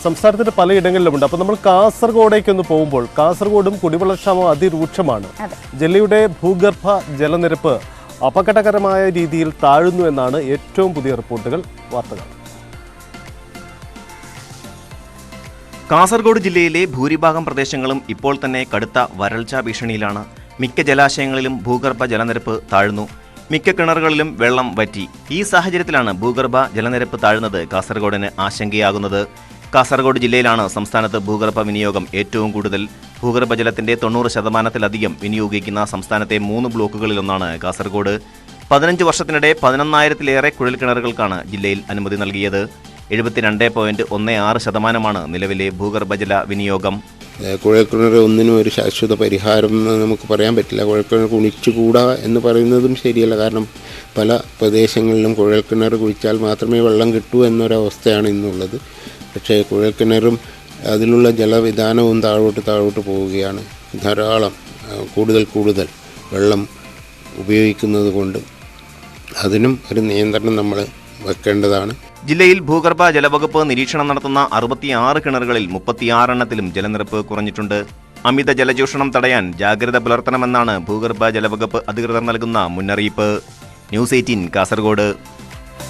സംസ്ഥാനത്തിന്റെ പലയിടങ്ങളിലുമുണ്ട്. അപ്പോൾ നമ്മൾ കാസർഗോഡേക്കൊന്ന് പോകുമ്പോൾ കാസർഗോഡും കുടിവെള്ളക്ഷാമം അതിരൂക്ഷമാണ്. ജില്ലയുടെ ഭൂഗർഭ ജലനിരപ്പ് അപകടകരമായ രീതിയിൽ താഴുന്നു എന്നാണ് ഏറ്റവും പുതിയ റിപ്പോർട്ടുകൾ, വാർത്തകൾ. കാസർഗോഡ് ജില്ലയിലെ ഭൂരിഭാഗം പ്രദേശങ്ങളും ഇപ്പോൾ തന്നെ കടുത്ത വരൾച്ചാ ഭീഷണിയിലാണ്. മിക്ക ജലാശയങ്ങളിലും ഭൂഗർഭ ജലനിരപ്പ് താഴ്ന്നു. മിക്ക കിണറുകളിലും വെള്ളം വറ്റി. ഈ സാഹചര്യത്തിലാണ് ഭൂഗർഭ ജലനിരപ്പ് താഴുന്നത് കാസർഗോഡിന് ആശങ്കയാകുന്നത്. കാസർഗോഡ് ജില്ലയിലാണ് സംസ്ഥാനത്ത് ഭൂഗർഭ വിനിയോഗം ഏറ്റവും കൂടുതൽ. ഭൂഗർഭജലത്തിന്റെ 90% വിനിയോഗിക്കുന്ന സംസ്ഥാനത്തെ 3 ബ്ലോക്കുകളിലൊന്നാണ് കാസർഗോഡ്. 15 വർഷത്തിനിടെ 11,000-ലേറെ കുഴൽക്കിണറുകൾക്കാണ് ജില്ലയിൽ അനുമതി നൽകിയത്. 72.16% നിലവിലെ ഭൂഗർഭജല വിനിയോഗം. കുഴൽക്കിണർ ഒന്നിനും ഒരു ശാശ്വത പരിഹാരം എന്ന് നമുക്ക് പറയാൻ പറ്റില്ല. കുഴൽക്കിണർ കുഴിച്ചുകൂടാ എന്ന് പറയുന്നതും ശരിയല്ല. കാരണം പല പ്രദേശങ്ങളിലും കുഴൽക്കിണർ കുഴിച്ചാൽ മാത്രമേ വെള്ളം കിട്ടൂ എന്നൊരവസ്ഥയാണ് ഇന്നുള്ളത്. പക്ഷേ കുഴൽക്കിണറും അതിലുള്ള ജലവിധാനവും താഴോട്ട് പോവുകയാണ്. ധാരാളം കൂടുതൽ വെള്ളം ഉപയോഗിക്കുന്നത് കൊണ്ട് അതിനും ഒരു നിയന്ത്രണം നമ്മൾ വെക്കേണ്ടതാണ്. ജില്ലയിൽ ഭൂഗർഭ ജലവകുപ്പ് നിരീക്ഷണം നടത്തുന്ന 66 കിണറുകളിൽ 36 എണ്ണത്തിലും ജലനിരപ്പ് കുറഞ്ഞിട്ടുണ്ട്. അമിത ജലചൂഷണം തടയാൻ ജാഗ്രത പുലർത്തണമെന്നാണ് ഭൂഗർഭ ജലവകുപ്പ് അധികൃതർ നൽകുന്ന മുന്നറിയിപ്പ്. ന്യൂസ് 18 കാസർഗോഡ്.